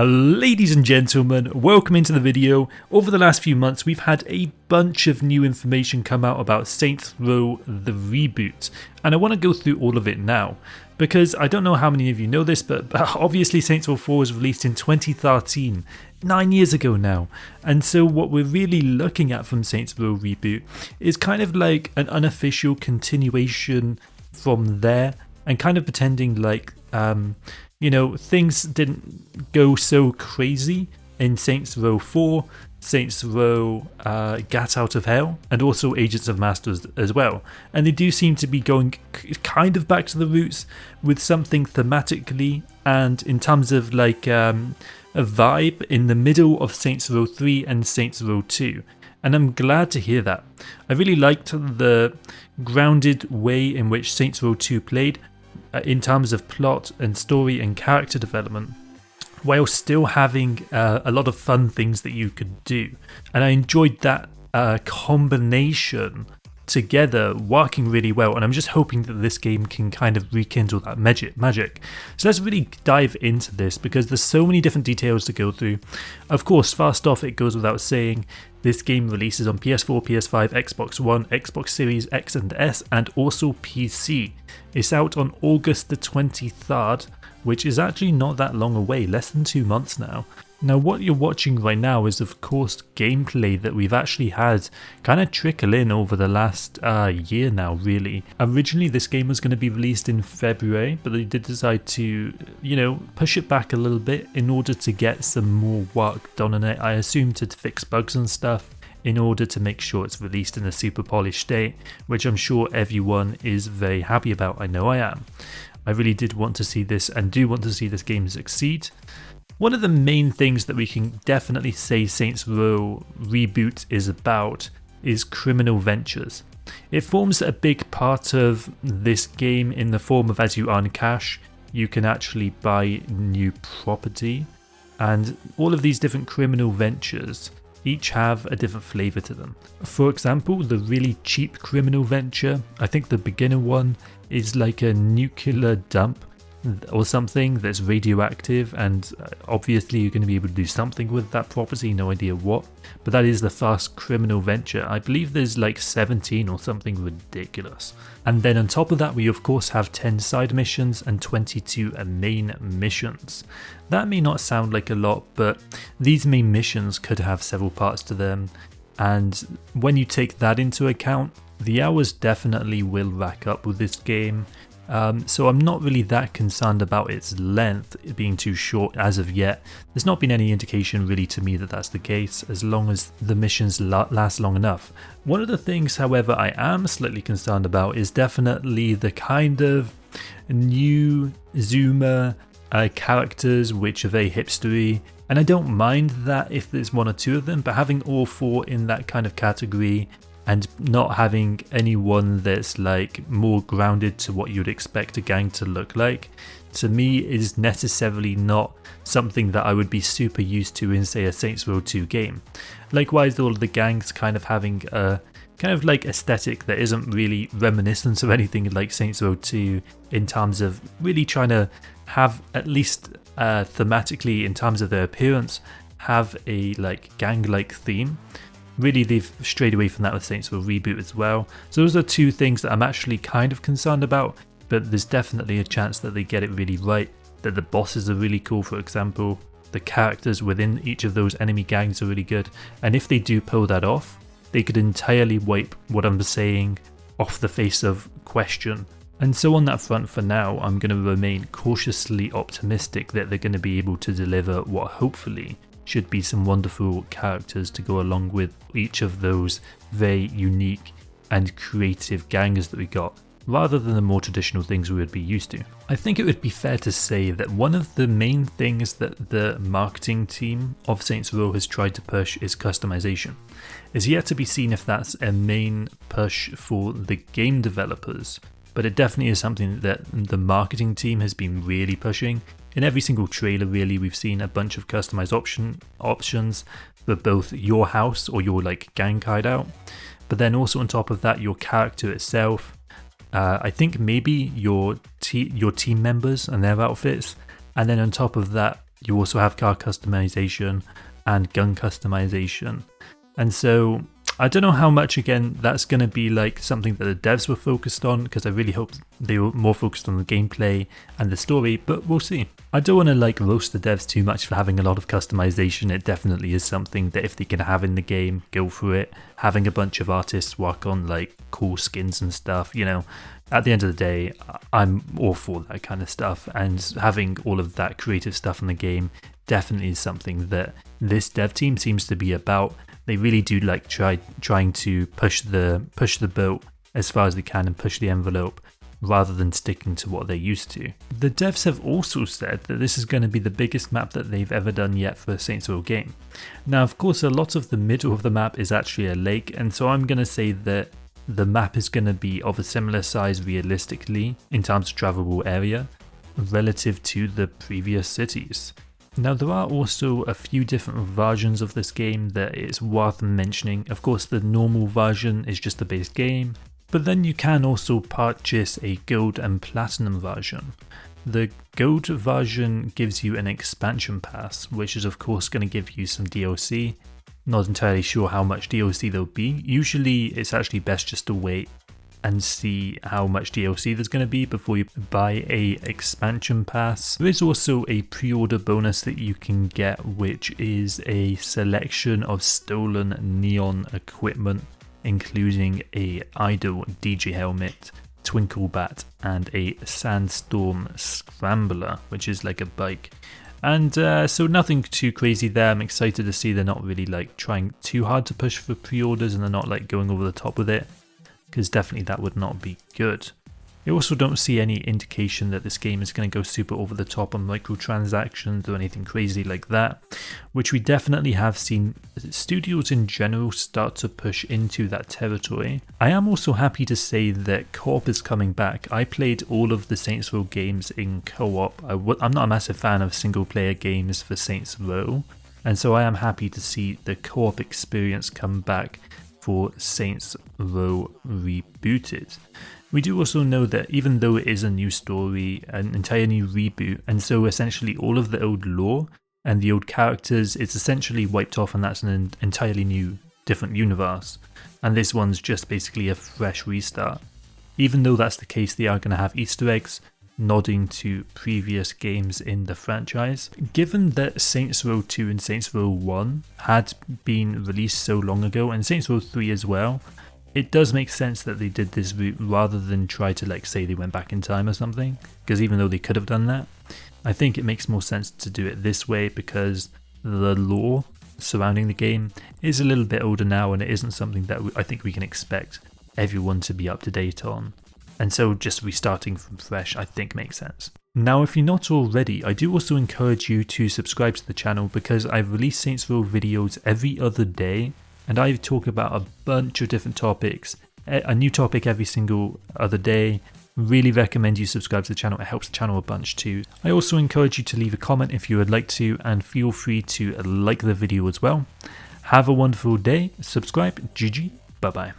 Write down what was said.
Ladies and gentlemen, welcome into the video. Over the last few months, we've had a bunch of new information come out about Saints Row the reboot, and I want to go through all of it now, because I don't know how many of you know this, but obviously Saints Row 4 was released in 2013, 9 years ago now, and so what we're really looking at from Saints Row reboot is kind of like an unofficial continuation from there, and kind of pretending like things didn't go so crazy in Saints Row 4, Saints Row Gat Out of Hell, and also Agents of Masters as well. And they do seem to be going kind of back to the roots with something thematically and in terms of like a vibe in the middle of Saints Row 3 and Saints Row 2. And I'm glad to hear that. I really liked the grounded way in which Saints Row 2 played, in terms of plot and story and character development, while still having a lot of fun things that you could do. And I enjoyed that combination together working really well, and I'm just hoping that this game can kind of rekindle that magic. So let's really dive into this, because there's so many different details to go through. Of course, first off, it goes without saying, this game releases on PS4, PS5, Xbox One, Xbox Series X and S, and also PC. It's out on August the 23rd, which is actually not that long away, less than 2 months now. Now, what you're watching right now is, of course, gameplay that we've actually had kind of trickle in over the last year now, really. Originally, this game was going to be released in February, but they did decide to, push it back a little bit in order to get some more work done on it. I assume to fix bugs and stuff, in order to make sure it's released in a super polished state, which I'm sure everyone is very happy about. I know I am. I really did want to see this and do want to see this game succeed. One of the main things that we can definitely say Saints Row Reboot is about is criminal ventures. It forms a big part of this game in the form of, as you earn cash, you can actually buy new property, and all of these different criminal ventures each have a different flavour to them. For example, the really cheap criminal venture, I think the beginner one, is like a nuclear dump or something that's radioactive, and obviously you're going to be able to do something with that property, no idea what, but that is the first criminal venture. I believe there's like 17 or something ridiculous. And then on top of that, we of course have 10 side missions and 22 main missions. That may not sound like a lot, but these main missions could have several parts to them, and when you take that into account, the hours definitely will rack up with this game. So I'm not really that concerned about its length being too short as of yet. There's not been any indication really to me that that's the case, as long as the missions last long enough. One of the things, however, I am slightly concerned about is definitely the kind of new Zoomer characters which are very hipstery, and I don't mind that if there's one or two of them, but having all four in that kind of category and not having anyone that's like more grounded to what you'd expect a gang to look like, to me is necessarily not something that I would be super used to in, say, a Saints Row 2 game. Likewise, all of the gangs kind of having a kind of like aesthetic that isn't really reminiscent of anything like Saints Row 2 in terms of really trying to have, at least thematically in terms of their appearance, have a like gang-like theme. Really, they've strayed away from that with Saints Row Reboot as well. So those are two things that I'm actually kind of concerned about, but there's definitely a chance that they get it really right, that the bosses are really cool, for example, the characters within each of those enemy gangs are really good, and if they do pull that off, they could entirely wipe what I'm saying off the face of question. And so on that front, for now, I'm going to remain cautiously optimistic that they're going to be able to deliver what hopefully should be some wonderful characters to go along with each of those very unique and creative gangs that we got, rather than the more traditional things we would be used to. I think it would be fair to say that one of the main things that the marketing team of Saints Row has tried to push is customization. It's yet to be seen if that's a main push for the game developers, but it definitely is something that the marketing team has been really pushing. In every single trailer, really, we've seen a bunch of customized options for both your house or your like gang hideout, but then also on top of that, your character itself. I think maybe your team members and their outfits, and then on top of that, You also have car customization and gun customization. And so I don't know how much, again, that's going to be like something that the devs were focused on, because I really hope they were more focused on the gameplay and the story, but we'll see. I don't want to like roast the devs too much for having a lot of customization. It definitely is something that if they can have in the game, go for it. Having a bunch of artists work on like cool skins and stuff, you know, at the end of the day, I'm all for that kind of stuff, and having all of that creative stuff in the game definitely is something that this dev team seems to be about. They really do like trying to push the boat as far as they can and push the envelope, rather than sticking to what they're used to. The devs have also said that this is going to be the biggest map that they've ever done yet for a Saints Row game. Now, of course, a lot of the middle of the map is actually a lake, and so I'm going to say that the map is going to be of a similar size realistically in terms of travelable area relative to the previous cities. Now, there are also a few different versions of this game that it's worth mentioning. Of course, the normal version is just the base game, but then you can also purchase a gold and platinum version. The gold version gives you an expansion pass, which is of course going to give you some DLC. Not entirely sure how much DLC there'll be. Usually it's actually best just to wait and see how much DLC there's going to be before you buy a expansion pass. There is also a pre-order bonus that you can get, which is a selection of stolen neon equipment, including a idle DJ helmet, twinkle bat, and a sandstorm scrambler, which is like a bike. And so nothing too crazy there. I'm excited to see they're not really like trying too hard to push for pre-orders, and they're not like going over the top with it, because definitely that would not be good. I also don't see any indication that this game is going to go super over the top on microtransactions or anything crazy like that, which we definitely have seen studios in general start to push into that territory. I am also happy to say that co-op is coming back. I played all of the Saints Row games in co-op. I'm not a massive fan of single player games for Saints Row, and so I am happy to see the co-op experience come back for Saints Row Rebooted. We do also know that even though it is a new story, an entire new reboot, and so essentially all of the old lore and the old characters, it's essentially wiped off, and that's an entirely new, different universe. And this one's just basically a fresh restart. Even though that's the case, they are going to have Easter eggs nodding to previous games in the franchise. Given that Saints Row 2 and Saints Row 1 had been released so long ago, and Saints Row 3 as well, it does make sense that they did this route rather than try to like say they went back in time or something, because even though they could have done that, I think it makes more sense to do it this way, because the lore surrounding the game is a little bit older now, and it isn't something that I think we can expect everyone to be up to date on. And so just restarting from fresh I think makes sense. Now, if you're not already, I do also encourage you to subscribe to the channel, because I release Saints Row videos every other day, and I talk about a bunch of different topics, a new topic every single other day. Really recommend you subscribe to the channel, it helps the channel a bunch too. I also encourage you to leave a comment if you would like to, and feel free to like the video as well. Have a wonderful day, subscribe, GG, bye bye.